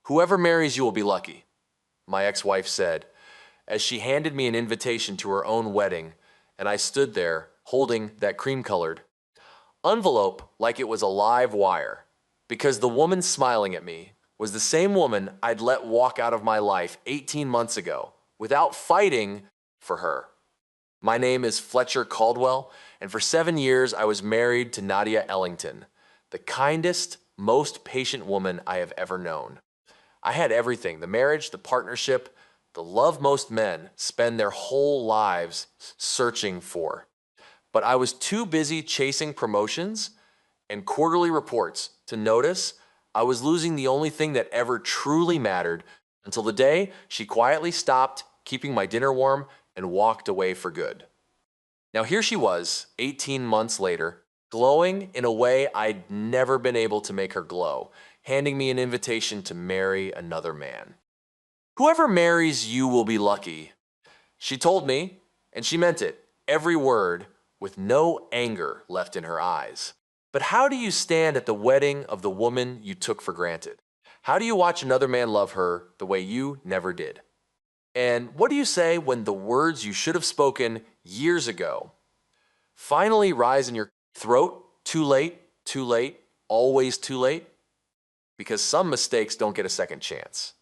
Whoever marries you will be lucky, my ex-wife said, as she handed me an invitation to her own wedding, and I stood there holding that cream-colored envelope like it was a live wire, because the woman smiling at me was the same woman I'd let walk out of my life 18 months ago without fighting for her. My name is Fletcher Caldwell, and for 7 years I was married to Nadia Ellington, the kindest, most patient woman I have ever known. I had everything: the marriage, the partnership, the love most men spend their whole lives searching for. But I was too busy chasing promotions and quarterly reports to notice I was losing the only thing that ever truly mattered, until the day she quietly stopped keeping my dinner warm and walked away for good. Now here she was, 18 months later, glowing in a way I'd never been able to make her glow, handing me an invitation to marry another man. Whoever marries you will be lucky, she told me, and she meant it, every word, with no anger left in her eyes. But how do you stand at the wedding of the woman you took for granted? How do you watch another man love her the way you never did? And what do you say when the words you should have spoken years ago finally rise in your throat? Too late, always too late? Because some mistakes don't get a second chance.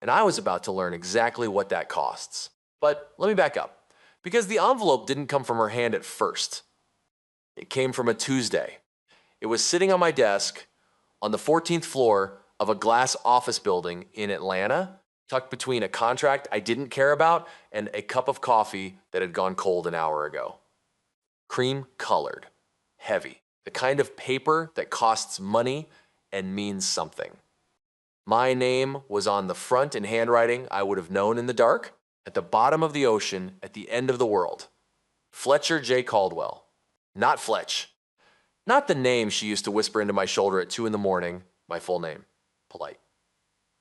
And I was about to learn exactly what that costs. But let me back up, because the envelope didn't come from her hand at first. It came from a Tuesday. It was sitting on my desk on the 14th floor of a glass office building in Atlanta, tucked between a contract I didn't care about and a cup of coffee that had gone cold an hour ago. Cream-colored, heavy, the kind of paper that costs money and means something. My name was on the front in handwriting I would have known in the dark, at the bottom of the ocean, at the end of the world. Fletcher J. Caldwell. Not Fletch. Not the name she used to whisper into my shoulder at 2 a.m, my full name. Polite.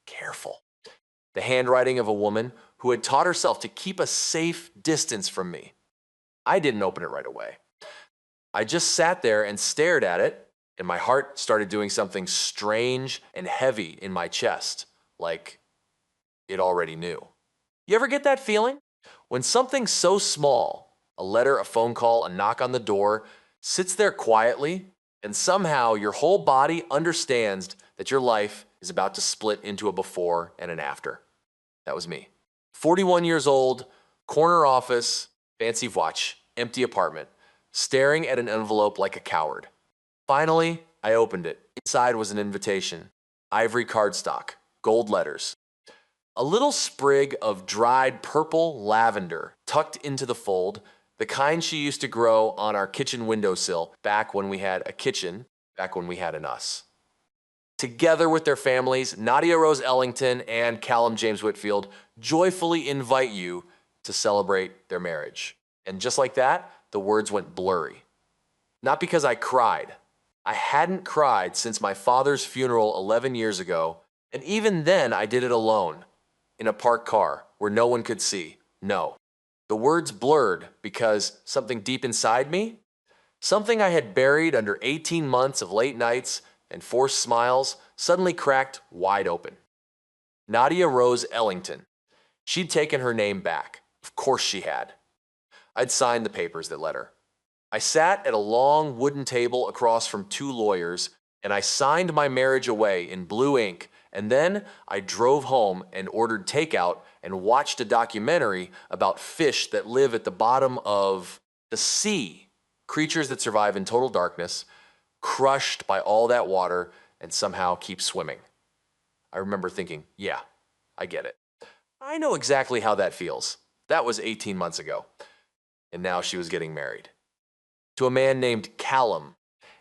Careful. The handwriting of a woman who had taught herself to keep a safe distance from me. I didn't open it right away. I just sat there and stared at it, and my heart started doing something strange and heavy in my chest, like it already knew. You ever get that feeling? When something so small, a letter, a phone call, a knock on the door, sits there quietly, and somehow your whole body understands that your life is about to split into a before and an after. That was me. 41 years old, corner office, fancy watch, empty apartment, staring at an envelope like a coward. Finally, I opened it. Inside was an invitation. Ivory cardstock, gold letters. A little sprig of dried purple lavender tucked into the fold, the kind she used to grow on our kitchen windowsill back when we had a kitchen, back when we had an us. Together with their families, Nadia Rose Ellington and Callum James Whitfield joyfully invite you to celebrate their marriage. And just like that, the words went blurry. Not because I cried. I hadn't cried since my father's funeral 11 years ago, and even then I did it alone, in a parked car where no one could see. No. The words blurred because something deep inside me, something I had buried under 18 months of late nights and forced smiles, suddenly cracked wide open. Nadia Rose Ellington. She'd taken her name back. Of course she had. I'd signed the papers that let her. I sat at a long wooden table across from 2 lawyers, and I signed my marriage away in blue ink, and then I drove home and ordered takeout and watched a documentary about fish that live at the bottom of the sea, creatures that survive in total darkness, crushed by all that water, and somehow keep swimming. I remember thinking, yeah, I get it. I know exactly how that feels. That was 18 months ago. And now she was getting married to a man named Callum,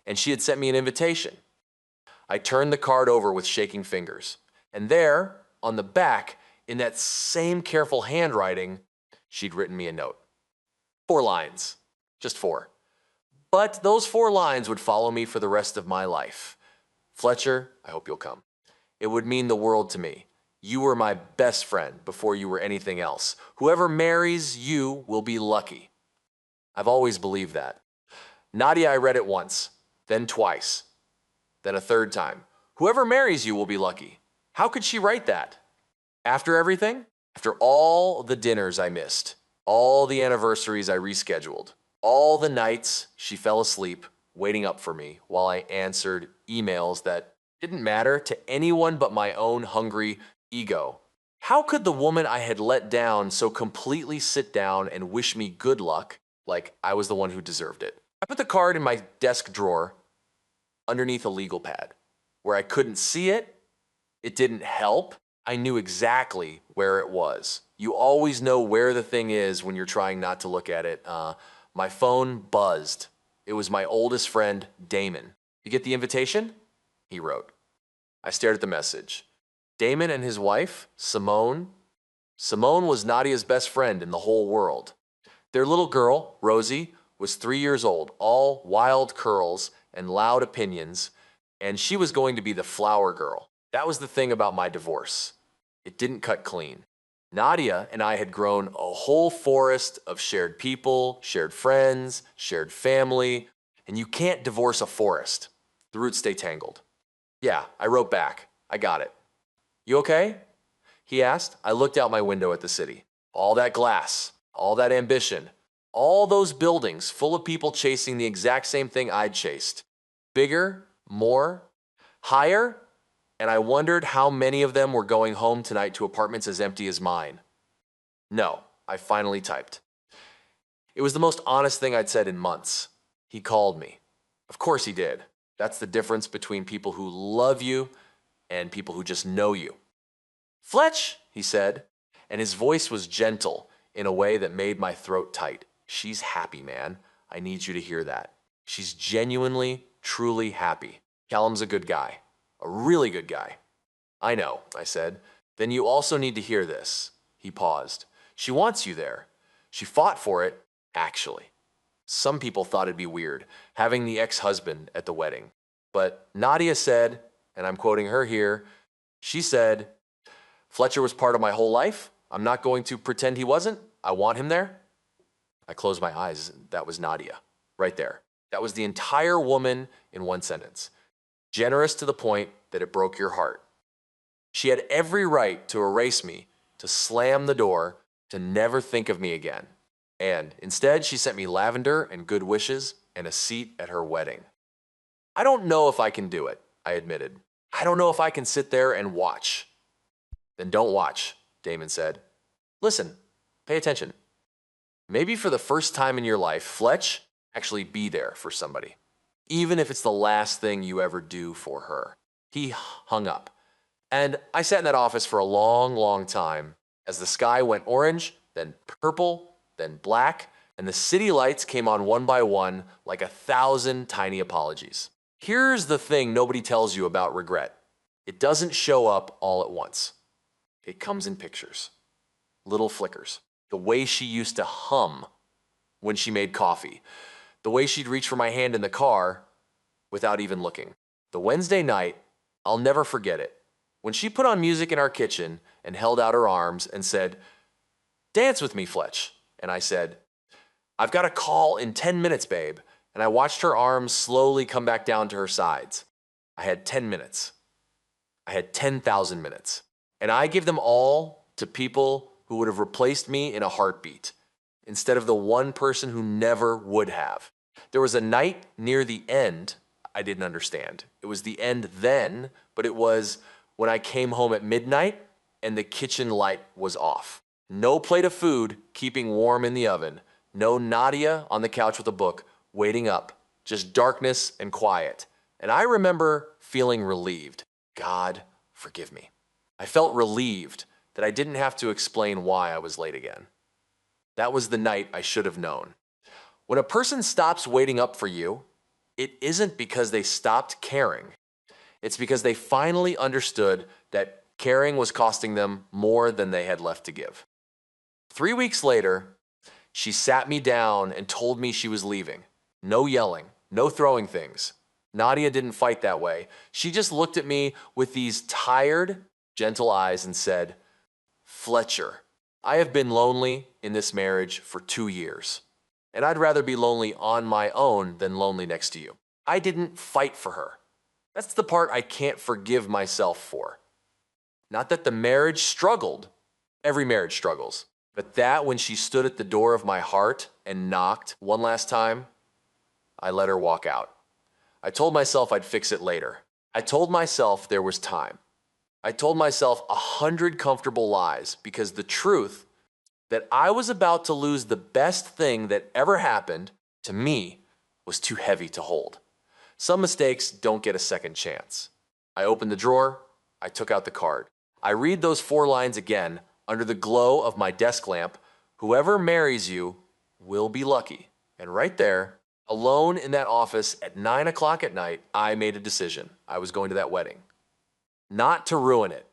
and she had sent me an invitation. I turned the card over with shaking fingers, and there, on the back, in that same careful handwriting, she'd written me a note. 4 lines, just 4. But those 4 lines would follow me for the rest of my life. Fletcher, I hope you'll come. It would mean the world to me. You were my best friend before you were anything else. Whoever marries you will be lucky. I've always believed that. Nadia, I read it once, then twice, then a 3rd time. Whoever marries you will be lucky. How could she write that? After everything? After all the dinners I missed, all the anniversaries I rescheduled, all the nights she fell asleep waiting up for me while I answered emails that didn't matter to anyone but my own hungry ego. How could the woman I had let down so completely sit down and wish me good luck like I was the one who deserved it? I put the card in my desk drawer underneath a legal pad where I couldn't see it. It didn't help. I knew exactly where it was. You always know where the thing is when you're trying not to look at it. My phone buzzed. It was my oldest friend, Damon. You get the invitation? He wrote. I stared at the message. Damon and his wife, Simone. Simone was Nadia's best friend in the whole world. Their little girl, Rosie, was 3 years old, all wild curls and loud opinions, and she was going to be the flower girl. That was the thing about my divorce. It didn't cut clean. Nadia and I had grown a whole forest of shared people, shared friends, shared family, and you can't divorce a forest. The roots stay tangled. Yeah, I wrote back. I got it. You okay? He asked. I looked out my window at the city. All that glass, all that ambition, all those buildings full of people chasing the exact same thing I'd chased. Bigger, more, higher, and I wondered how many of them were going home tonight to apartments as empty as mine. No, I finally typed. It was the most honest thing I'd said in months. He called me. Of course he did. That's the difference between people who love you and people who just know you. Fletch, he said, and his voice was gentle in a way that made my throat tight. She's happy, man. I need you to hear that. She's genuinely, truly happy. Callum's a good guy. A really good guy. I know, I said. Then you also need to hear this. He paused. She wants you there. She fought for it, actually. Some people thought it'd be weird, having the ex-husband at the wedding. But Nadia said, and I'm quoting her here, she said, Fletcher was part of my whole life. I'm not going to pretend he wasn't. I want him there. I closed my eyes. That was Nadia, right there. That was the entire woman in one sentence. Generous to the point that it broke your heart. She had every right to erase me, to slam the door, to never think of me again. And instead, she sent me lavender and good wishes and a seat at her wedding. I don't know if I can do it, I admitted. I don't know if I can sit there and watch. Then don't watch, Damon said. Listen, pay attention. Maybe for the first time in your life, Fletch, actually be there for somebody, even if it's the last thing you ever do for her. He hung up. And I sat in that office for a long, long time as the sky went orange, then purple, then black, and the city lights came on one by one like 1,000 tiny apologies. Here's the thing nobody tells you about regret. It doesn't show up all at once. It comes in pictures, little flickers. The way she used to hum when she made coffee. The way she'd reach for my hand in the car without even looking. The Wednesday night, I'll never forget it. When she put on music in our kitchen and held out her arms and said, "Dance with me, Fletch." And I said, "I've got a call in 10 minutes, babe." And I watched her arms slowly come back down to her sides. I had 10 minutes. I had 10,000 minutes. And I gave them all to people who would have replaced me in a heartbeat, instead of the one person who never would have. There was a night near the end I didn't understand. It was the end then, but it was when I came home at midnight and the kitchen light was off. No plate of food keeping warm in the oven. No Nadia on the couch with a book, waiting up. Just darkness and quiet. And I remember feeling relieved. God, forgive me. I felt relieved that I didn't have to explain why I was late again. That was the night I should have known. When a person stops waiting up for you, it isn't because they stopped caring. It's because they finally understood that caring was costing them more than they had left to give. 3 weeks later, she sat me down and told me she was leaving. No yelling, no throwing things. Nadia didn't fight that way. She just looked at me with these tired, gentle eyes and said, "Fletcher, I have been lonely in this marriage for 2 years, and I'd rather be lonely on my own than lonely next to you." I didn't fight for her. That's the part I can't forgive myself for. Not that the marriage struggled. Every marriage struggles. But that when she stood at the door of my heart and knocked one last time, I let her walk out. I told myself I'd fix it later. I told myself there was time. I told myself 100 comfortable lies because the truth that I was about to lose the best thing that ever happened to me was too heavy to hold. Some mistakes don't get a second chance. I opened the drawer. I took out the card. I read those 4 lines again under the glow of my desk lamp. Whoever marries you will be lucky. And right there, alone in that office at 9 o'clock at night, I made a decision. I was going to that wedding. Not to ruin it.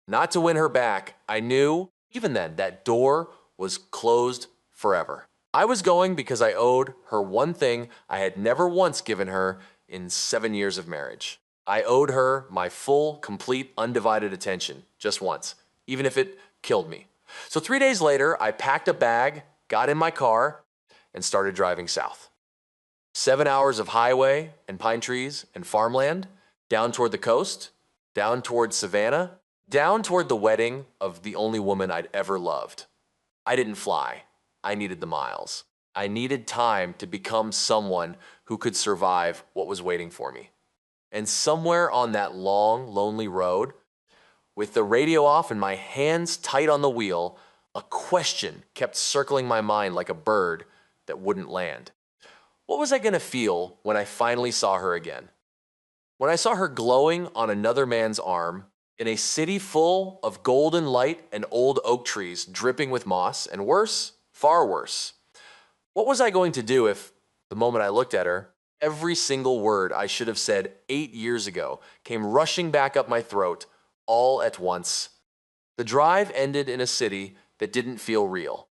Not to win her back. I knew, even then, that door was closed forever. I was going because I owed her one thing I had never once given her in 7 years of marriage. I owed her my full, complete, undivided attention, just once, even if it killed me. So 3 days later, I packed a bag, got in my car, and started driving south. 7 hours of highway and pine trees and farmland, down toward the coast, down toward Savannah, down toward the wedding of the only woman I'd ever loved. I didn't fly. I needed the miles. I needed time to become someone who could survive what was waiting for me. And somewhere on that long, lonely road, with the radio off and my hands tight on the wheel, a question kept circling my mind like a bird that wouldn't land. What was I going to feel when I finally saw her again? When I saw her glowing on another man's arm, in a city full of golden light and old oak trees dripping with moss, and worse, far worse. What was I going to do if, the moment I looked at her, every single word I should have said 8 years ago came rushing back up my throat all at once? The drive ended in a city that didn't feel real.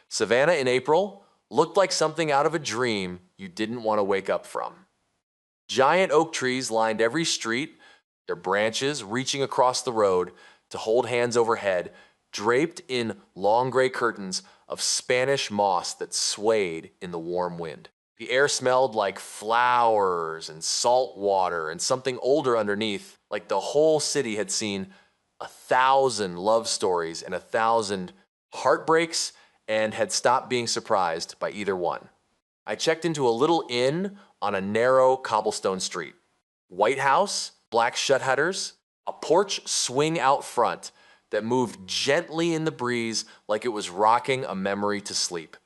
Savannah in April looked like something out of a dream you didn't want to wake up from. Giant oak trees lined every street, their branches reaching across the road to hold hands overhead, draped in long gray curtains of Spanish moss that swayed in the warm wind. The air smelled like flowers and salt water and something older underneath, like the whole city had seen 1,000 love stories and 1,000 heartbreaks and had stopped being surprised by either one. I checked into a little inn on a narrow cobblestone street. White house, black shutters, a porch swing out front that moved gently in the breeze like it was rocking a memory to sleep.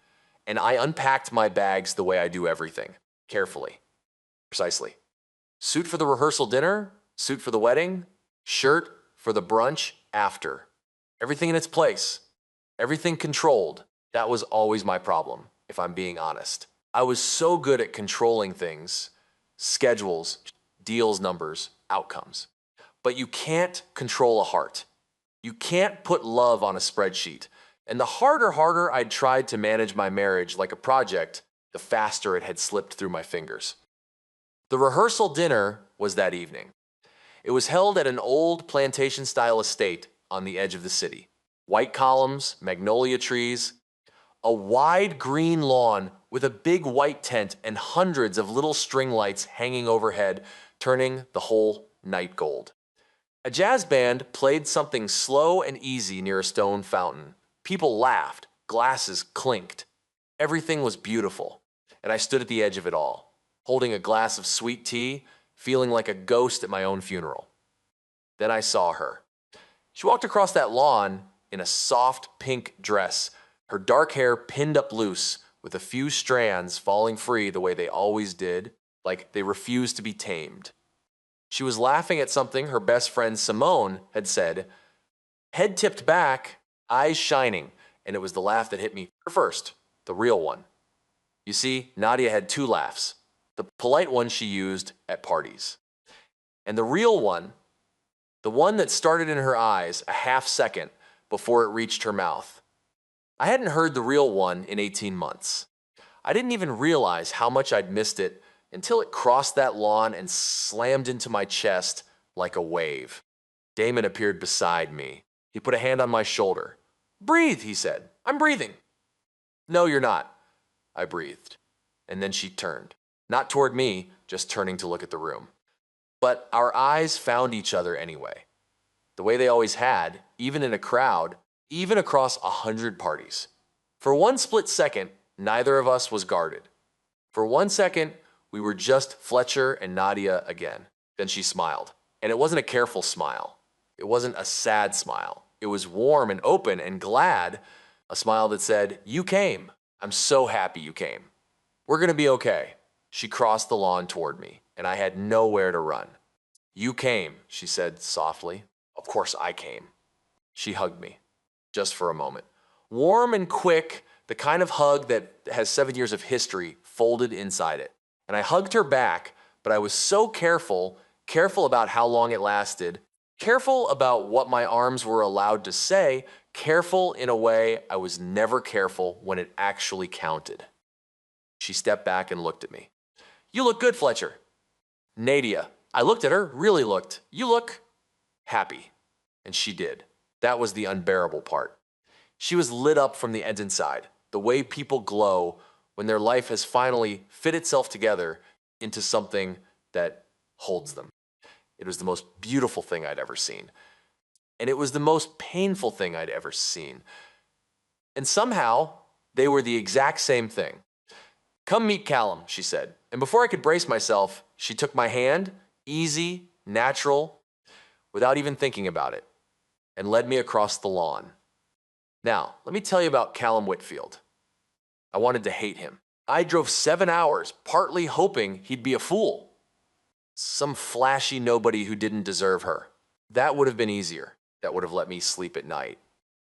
And I unpacked my bags the way I do everything, carefully, precisely. Suit for the rehearsal dinner, suit for the wedding, shirt for the brunch after. Everything in its place, everything controlled. That was always my problem, if I'm being honest. I was so good at controlling things, schedules, deals, numbers, outcomes. But you can't control a heart. You can't put love on a spreadsheet. And the harder I'd tried to manage my marriage like a project, the faster it had slipped through my fingers. The rehearsal dinner was that evening. It was held at an old plantation-style estate on the edge of the city. White columns, magnolia trees, a wide green lawn with a big white tent and hundreds of little string lights hanging overhead, turning the whole night gold. A jazz band played something slow and easy near a stone fountain. People laughed, glasses clinked. Everything was beautiful, and I stood at the edge of it all, holding a glass of sweet tea, feeling like a ghost at my own funeral. Then I saw her. She walked across that lawn in a soft pink dress, her dark hair pinned up loose, with a few strands falling free the way they always did, like they refused to be tamed. She was laughing at something her best friend Simone had said, head tipped back, eyes shining, and it was the laugh that hit me first, the real one. You see, Nadia had 2 laughs, the polite one she used at parties, and the real one, the one that started in her eyes a half second before it reached her mouth. I hadn't heard the real one in 18 months. I didn't even realize how much I'd missed it until it crossed that lawn and slammed into my chest like a wave. Damon appeared beside me. He put a hand on my shoulder. Breathe, he said. I'm breathing. No, you're not, I breathed. And then she turned. Not toward me, just turning to look at the room. But our eyes found each other anyway. the way they always had, even in a crowd, even across 100 parties. For one split second, neither of us was guarded. For one second, we were just Fletcher and Nadia again. Then she smiled. And it wasn't a careful smile. It wasn't a sad smile. It was warm and open and glad, a smile that said, "You came. I'm so happy you came. We're gonna be okay." She crossed the lawn toward me, and I had nowhere to run. "You came," she said softly. Of course I came. She hugged me, just for a moment. Warm and quick, the kind of hug that has 7 years of history folded inside it. And I hugged her back, but I was so careful about how long it lasted, careful about what my arms were allowed to say, careful in a way I was never careful when it actually counted. She stepped back and looked at me. "You look good, Fletcher." "Nadia." I looked at her, really looked. "You look happy." And she did. That was the unbearable part. She was lit up from the inside, the way people glow when their life has finally fit itself together into something that holds them. It was the most beautiful thing I'd ever seen. And it was the most painful thing I'd ever seen. And somehow, they were the exact same thing. "Come meet Callum," she said. And before I could brace myself, she took my hand, easy, natural, without even thinking about it, and led me across the lawn. Now, let me tell you about Callum Whitfield. I wanted to hate him. I drove 7 hours, partly hoping he'd be a fool. Some flashy nobody who didn't deserve her. That would have been easier. That would have let me sleep at night.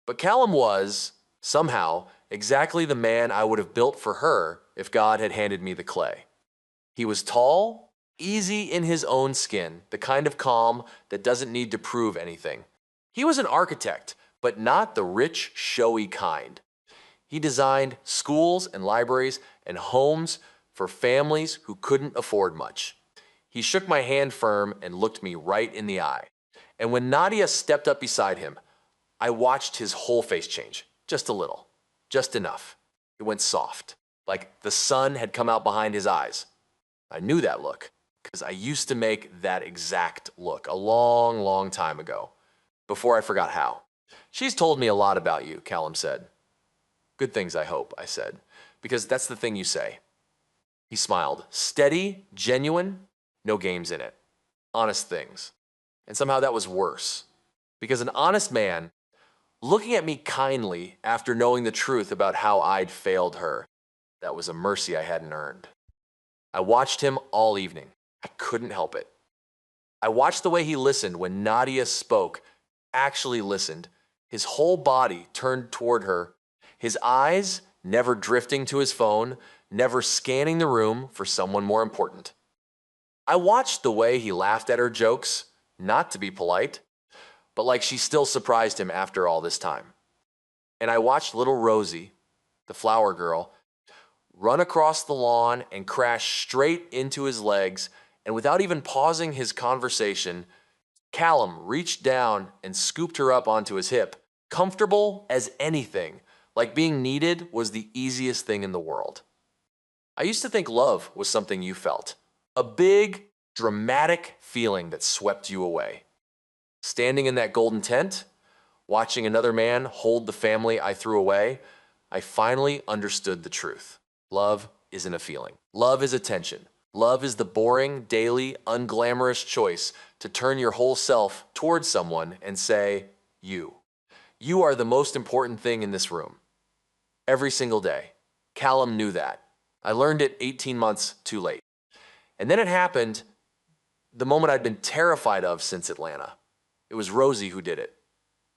But Callum was, somehow, exactly the man I would have built for her if God had handed me the clay. He was tall, easy in his own skin, the kind of calm that doesn't need to prove anything. He was an architect, but not the rich, showy kind. He designed schools and libraries and homes for families who couldn't afford much. He shook my hand firm and looked me right in the eye. And when Nadia stepped up beside him, I watched his whole face change, just a little, just enough. It went soft, like the sun had come out behind his eyes. I knew that look, because I used to make that exact look a long, long time ago, before I forgot how. "She's told me a lot about you," Callum said. "Good things, I hope," I said, "because that's the thing you say." He smiled, steady, genuine, no games in it. Honest things. And somehow that was worse, because an honest man, looking at me kindly after knowing the truth about how I'd failed her, that was a mercy I hadn't earned. I watched him all evening. I couldn't help it. I watched the way he listened when Nadia spoke, actually listened, his whole body turned toward her, his eyes never drifting to his phone, never scanning the room for someone more important. I watched the way he laughed at her jokes, not to be polite, but like she still surprised him after all this time. And I watched little Rosie, the flower girl, run across the lawn and crash straight into his legs, and without even pausing his conversation, Callum reached down and scooped her up onto his hip, comfortable as anything, like being needed was the easiest thing in the world. I used to think love was something you felt, a big, dramatic feeling that swept you away. Standing in that golden tent, watching another man hold the family I threw away, I finally understood the truth. Love isn't a feeling. Love is attention. Love is the boring, daily, unglamorous choice to turn your whole self towards someone and say, "You. You are the most important thing in this room." Every single day. Callum knew that. I learned it 18 months too late. And then it happened the moment I'd been terrified of since Atlanta. It was Rosie who did it,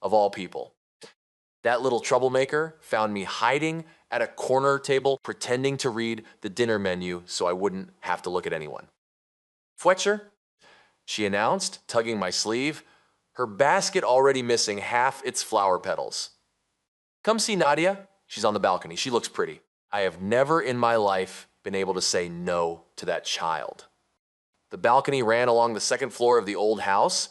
of all people. That little troublemaker found me hiding at a corner table, pretending to read the dinner menu so I wouldn't have to look at anyone. "Fletcher," she announced, tugging my sleeve, her basket already missing half its flower petals. "Come see Nadia. She's on the balcony. She looks pretty." I have never in my life been able to say no to that child. The balcony ran along the second floor of the old house,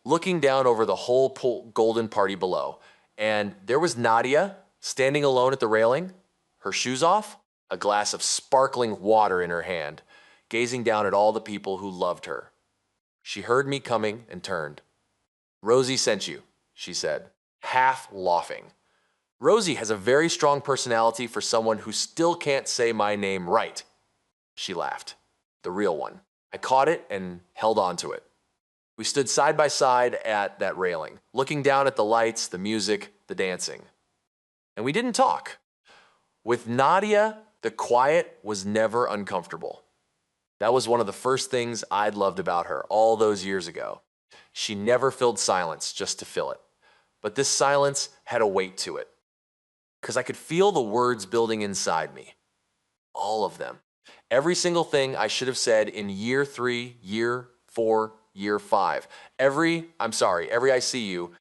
looking down over the whole golden party below. And there was Nadia, standing alone at the railing, her shoes off, a glass of sparkling water in her hand, gazing down at all the people who loved her. She heard me coming and turned. Rosie sent you, she said, half laughing. Rosie has a very strong personality for someone who still can't say my name right. She laughed. The real one. I caught it and held on to it. We stood side by side at that railing, looking down at the lights, the music, the dancing. And we didn't talk. With Nadia, the quiet was never uncomfortable. That was one of the first things I'd loved about her all those years ago. She never filled silence just to fill it. But this silence had a weight to it. Because I could feel the words building inside me. All of them. Every single thing I should have said in year 3, year 4, year 5. Every I see you,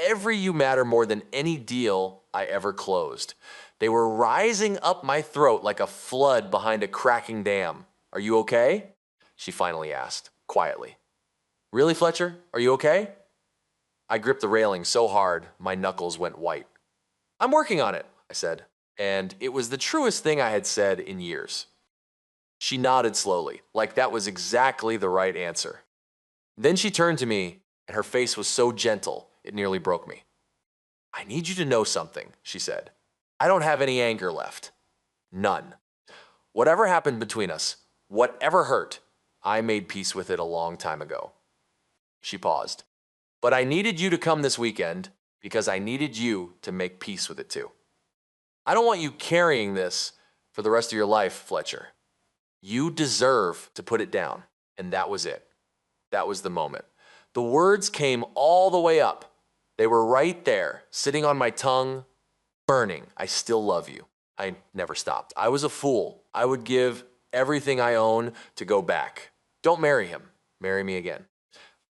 every you matter more than any deal I ever closed. They were rising up my throat like a flood behind a cracking dam. Are you okay? She finally asked, quietly. Really, Fletcher? Are you okay? I gripped the railing so hard, my knuckles went white. I'm working on it, I said, and it was the truest thing I had said in years. She nodded slowly, like that was exactly the right answer. Then she turned to me, and her face was so gentle, it nearly broke me. I need you to know something, she said. I don't have any anger left. None. Whatever happened between us, whatever hurt, I made peace with it a long time ago. She paused. But I needed you to come this weekend because I needed you to make peace with it too. I don't want you carrying this for the rest of your life, Fletcher. You deserve to put it down, and that was it. That was the moment. The words came all the way up. They were right there, sitting on my tongue, burning. I still love you. I never stopped. I was a fool. I would give everything I own to go back. Don't marry him. Marry me again.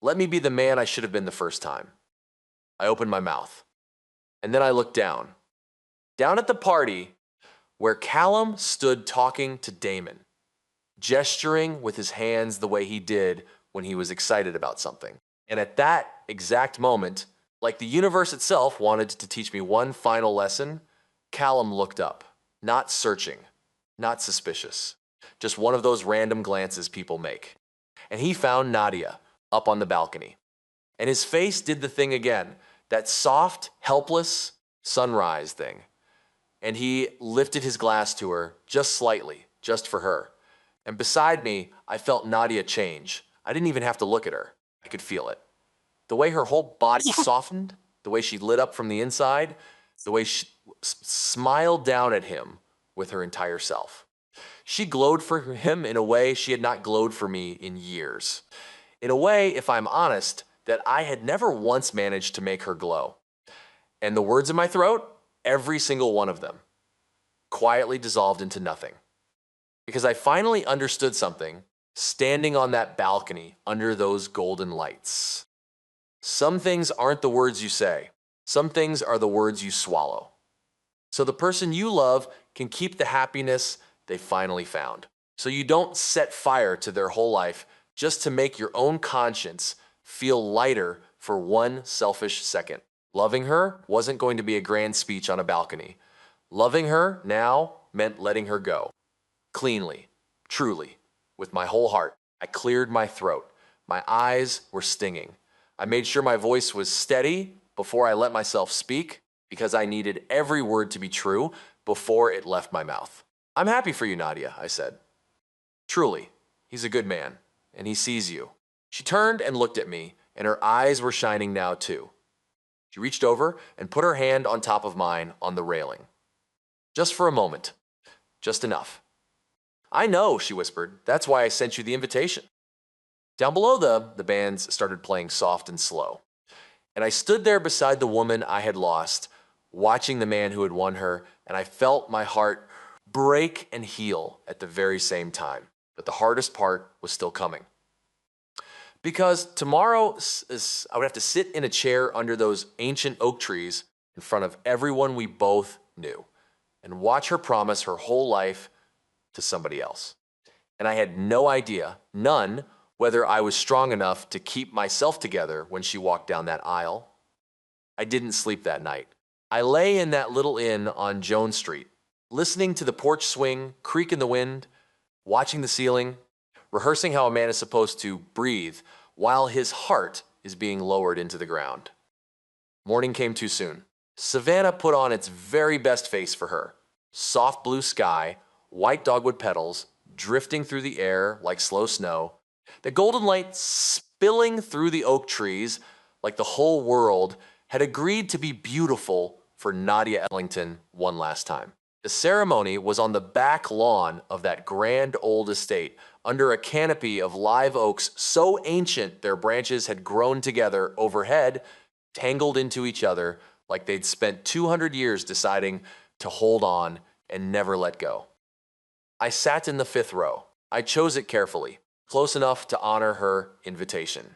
Let me be the man I should have been the first time. I opened my mouth. And then I looked down. Down at the party where Callum stood talking to Damon, gesturing with his hands the way he did when he was excited about something. And at that exact moment, like the universe itself wanted to teach me one final lesson, Callum looked up, not searching, not suspicious, just one of those random glances people make. And he found Nadia up on the balcony. And his face did the thing again, that soft, helpless sunrise thing. And he lifted his glass to her just slightly, just for her. And beside me, I felt Nadia change. I didn't even have to look at her. I could feel it. The way her whole body softened, the way she lit up from the inside, the way she smiled down at him with her entire self. She glowed for him in a way she had not glowed for me in years. In a way, if I'm honest, that I had never once managed to make her glow. And the words in my throat, every single one of them, quietly dissolved into nothing. Because I finally understood something standing on that balcony under those golden lights. Some things aren't the words you say. Some things are the words you swallow. So the person you love can keep the happiness they finally found. So you don't set fire to their whole life just to make your own conscience feel lighter for one selfish second. Loving her wasn't going to be a grand speech on a balcony. Loving her now meant letting her go. Cleanly, truly, with my whole heart. I cleared my throat. My eyes were stinging. I made sure my voice was steady before I let myself speak because I needed every word to be true before it left my mouth. I'm happy for you, Nadia, I said. Truly, he's a good man, and he sees you. She turned and looked at me, and her eyes were shining now too. She reached over and put her hand on top of mine on the railing. Just for a moment. Just enough. I know, she whispered. That's why I sent you the invitation. Down below the bands started playing soft and slow. And I stood there beside the woman I had lost, watching the man who had won her, and I felt my heart break and heal at the very same time. But the hardest part was still coming. Because tomorrow I would have to sit in a chair under those ancient oak trees in front of everyone we both knew and watch her promise her whole life to somebody else. And I had no idea, none, whether I was strong enough to keep myself together when she walked down that aisle. I didn't sleep that night. I lay in that little inn on Jones Street, listening to the porch swing, creak in the wind, watching the ceiling, rehearsing how a man is supposed to breathe while his heart is being lowered into the ground. Morning came too soon. Savannah put on its very best face for her. Soft blue sky, white dogwood petals, drifting through the air like slow snow, the golden light spilling through the oak trees like the whole world had agreed to be beautiful for Nadia Ellington one last time. The ceremony was on the back lawn of that grand old estate, under a canopy of live oaks so ancient their branches had grown together overhead, tangled into each other like they'd spent 200 years deciding to hold on and never let go. I sat in the 5th row. I chose it carefully, close enough to honor her invitation,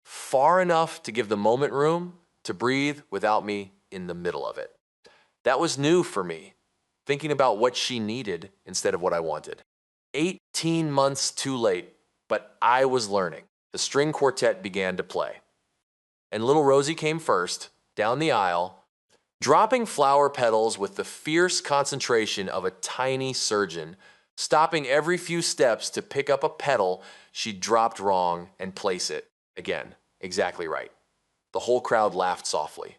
far enough to give the moment room to breathe without me in the middle of it. That was new for me, thinking about what she needed instead of what I wanted. 18 months too late, but I was learning. The string quartet began to play. And little Rosie came first, down the aisle, dropping flower petals with the fierce concentration of a tiny surgeon, stopping every few steps to pick up a petal she dropped wrong and place it, again, exactly right. The whole crowd laughed softly.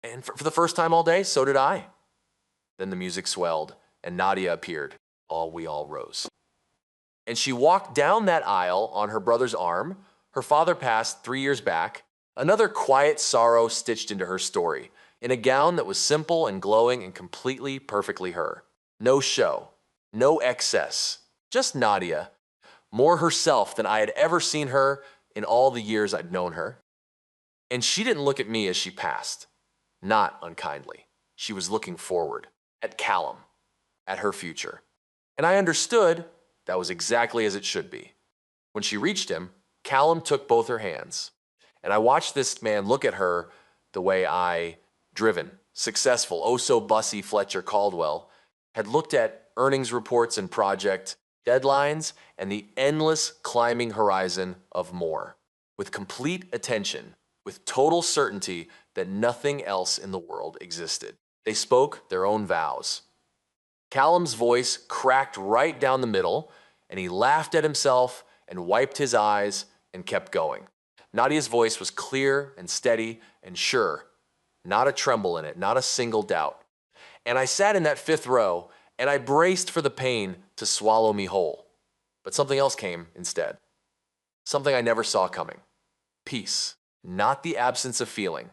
And for the first time all day, so did I. Then the music swelled, and Nadia appeared. We all rose. And she walked down that aisle on her brother's arm. Her father passed 3 years back, another quiet sorrow stitched into her story, in a gown that was simple and glowing and completely, perfectly her. No show, no excess, just Nadia, more herself than I had ever seen her in all the years I'd known her. And she didn't look at me as she passed, not unkindly. She was looking forward, at Callum, at her future. And I understood that was exactly as it should be. When she reached him, Callum took both her hands. And I watched this man look at her the way I, driven, successful, oh so bussy Fletcher Caldwell, had looked at earnings reports and project deadlines and the endless climbing horizon of more, with complete attention, with total certainty that nothing else in the world existed. They spoke their own vows. Callum's voice cracked right down the middle, and he laughed at himself and wiped his eyes and kept going. Nadia's voice was clear and steady and sure, not a tremble in it, not a single doubt. And I sat in that 5th row, and I braced for the pain to swallow me whole. But something else came instead. Something I never saw coming. Peace, not the absence of feeling.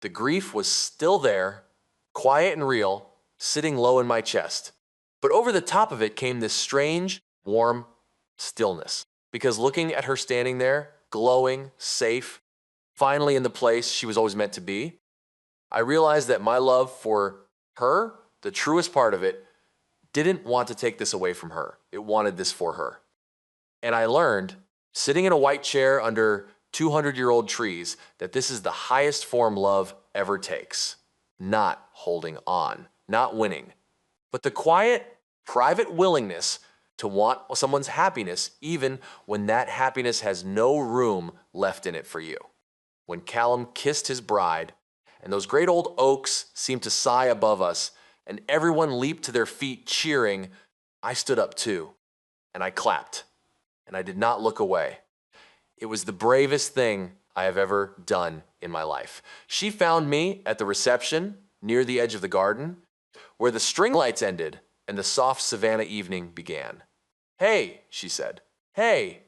The grief was still there, quiet and real, sitting low in my chest. But over the top of it came this strange, warm stillness. Because looking at her standing there, glowing, safe, finally in the place she was always meant to be, I realized that my love for her, the truest part of it, didn't want to take this away from her. It wanted this for her. And I learned, sitting in a white chair under 200-year-old trees, that this is the highest form love ever takes. Not holding on, not winning, but the quiet, private willingness to want someone's happiness even when that happiness has no room left in it for you. When Callum kissed his bride, and those great old oaks seemed to sigh above us, and everyone leaped to their feet cheering, I stood up too, and I clapped, and I did not look away. It was the bravest thing I have ever done in my life. She found me at the reception near the edge of the garden, where the string lights ended and the soft Savannah evening began. Hey, she said, hey.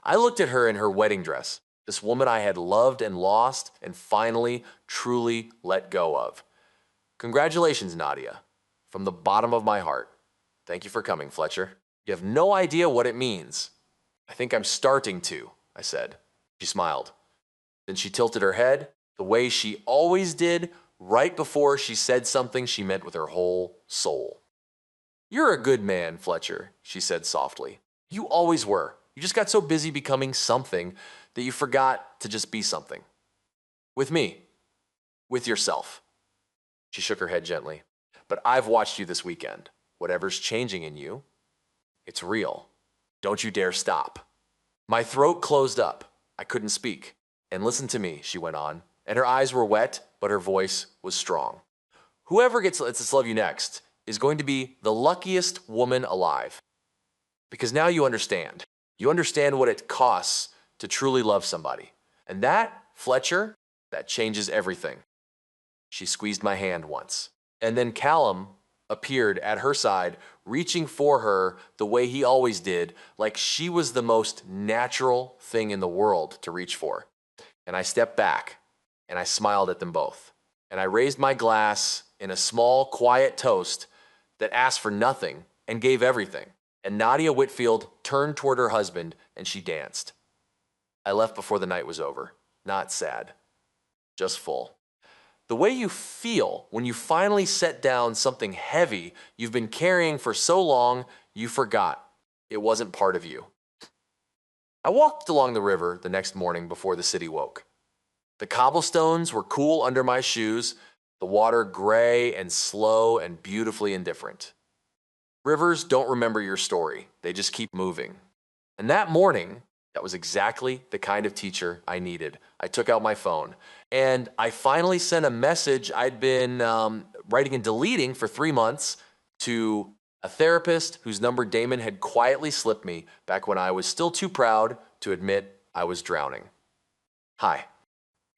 I looked at her in her wedding dress, this woman I had loved and lost and finally, truly let go of. Congratulations, Nadia, from the bottom of my heart. Thank you for coming, Fletcher. You have no idea what it means. I think I'm starting to, I said. She smiled. Then she tilted her head the way she always did right before she said something she meant with her whole soul. You're a good man, Fletcher, she said softly. You always were. You just got so busy becoming something that you forgot to just be something. With me. With yourself. She shook her head gently. But I've watched you this weekend. Whatever's changing in you, it's real. Don't you dare stop. My throat closed up. I couldn't speak. And listen to me, she went on. And her eyes were wet, but her voice was strong. Whoever gets Let's Just Love You next is going to be the luckiest woman alive. Because now you understand. You understand what it costs to truly love somebody. And that, Fletcher, that changes everything. She squeezed my hand once. And then Callum appeared at her side, reaching for her the way he always did, like she was the most natural thing in the world to reach for. And I stepped back, and I smiled at them both. And I raised my glass in a small, quiet toast that asked for nothing and gave everything. And Nadia Whitfield turned toward her husband, and she danced. I left before the night was over. Not sad, just full. The way you feel when you finally set down something heavy you've been carrying for so long you forgot it wasn't part of you. I walked along the river the next morning before the city woke. The cobblestones were cool under my shoes, the water gray and slow and beautifully indifferent. Rivers don't remember your story, they just keep moving. And that morning, that was exactly the kind of teacher I needed. I took out my phone and I finally sent a message I'd been writing and deleting for 3 months to a therapist whose number Damon had quietly slipped me back when I was still too proud to admit I was drowning. Hi,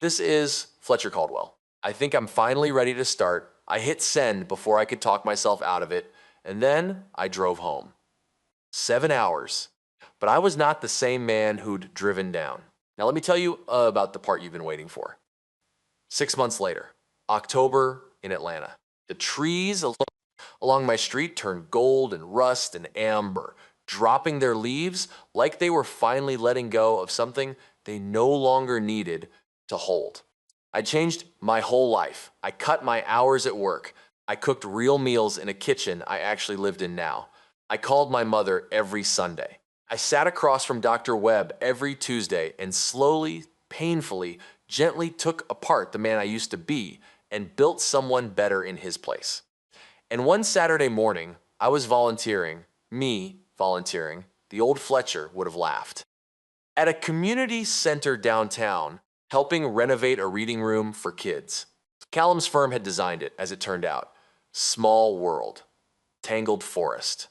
this is Fletcher Caldwell. I think I'm finally ready to start. I hit send before I could talk myself out of it, and then I drove home. 7 hours. But I was not the same man who'd driven down. Now let me tell you about the part you've been waiting for. 6 months later, October in Atlanta. The trees along my street turned gold and rust and amber, dropping their leaves like they were finally letting go of something they no longer needed to hold. I changed my whole life. I cut my hours at work. I cooked real meals in a kitchen I actually lived in now. I called my mother every Sunday. I sat across from Dr. Webb every Tuesday and slowly, painfully, gently took apart the man I used to be and built someone better in his place. And one Saturday morning, I was volunteering, the old Fletcher would have laughed. At a community center downtown, helping renovate a reading room for kids. Callum's firm had designed it, as it turned out. Small world, tangled forest.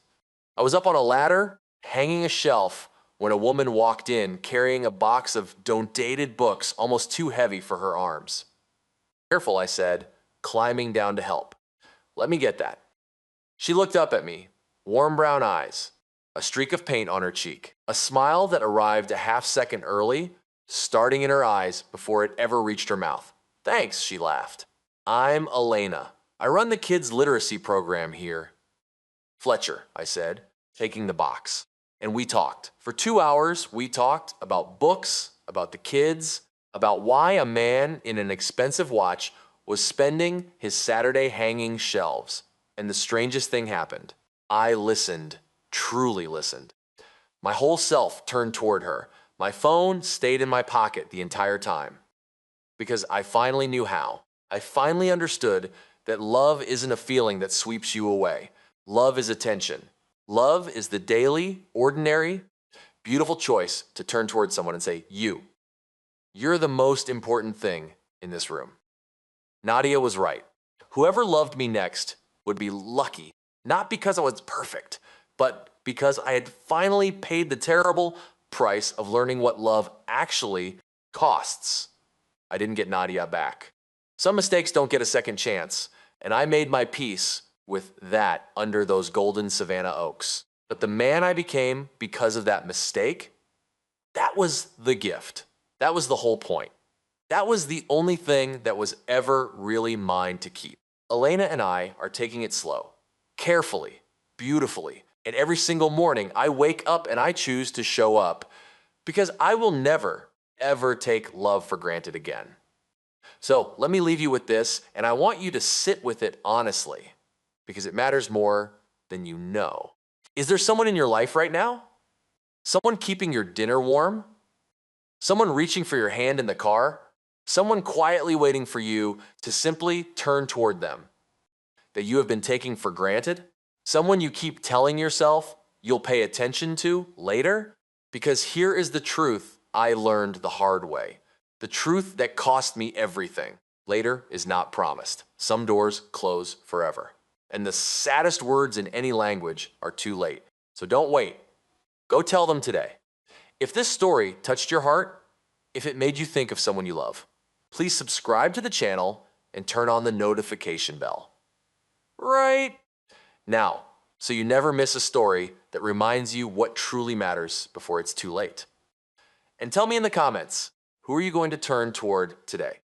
I was up on a ladder, hanging a shelf, when a woman walked in carrying a box of donated books almost too heavy for her arms. Careful, I said, climbing down to help. Let me get that. She looked up at me, warm brown eyes, a streak of paint on her cheek, a smile that arrived a half-second early, starting in her eyes before it ever reached her mouth. Thanks, she laughed. I'm Elena. I run the kids' literacy program here. Fletcher, I said, taking the box. And we talked. For 2 hours, we talked about books, about the kids, about why a man in an expensive watch was spending his Saturday hanging shelves. And the strangest thing happened. I listened, truly listened. My whole self turned toward her. My phone stayed in my pocket the entire time. Because I finally knew how. I finally understood that love isn't a feeling that sweeps you away. Love is attention. Love is the daily, ordinary, beautiful choice to turn towards someone and say, you're the most important thing in this room. Nadia was right. Whoever loved me next would be lucky, not because I was perfect, but because I had finally paid the terrible price of learning what love actually costs. I didn't get Nadia back. Some mistakes don't get a second chance, and I made my peace with that under those golden Savannah oaks. But the man I became because of that mistake, that was the gift. That was the whole point. That was the only thing that was ever really mine to keep. Elena and I are taking it slow, carefully, beautifully. And every single morning I wake up and I choose to show up because I will never, ever take love for granted again. So let me leave you with this, and I want you to sit with it honestly because it matters more than you know. Is there someone in your life right now? Someone keeping your dinner warm? Someone reaching for your hand in the car? Someone quietly waiting for you to simply turn toward them that you have been taking for granted? Someone you keep telling yourself you'll pay attention to later? Because here is the truth I learned the hard way. The truth that cost me everything. Later is not promised. Some doors close forever. And the saddest words in any language are too late. So don't wait. Go tell them today. If this story touched your heart, if it made you think of someone you love. Please subscribe to the channel and turn on the notification bell. Right now, so you never miss a story that reminds you what truly matters before it's too late. And tell me in the comments, who are you going to turn toward today?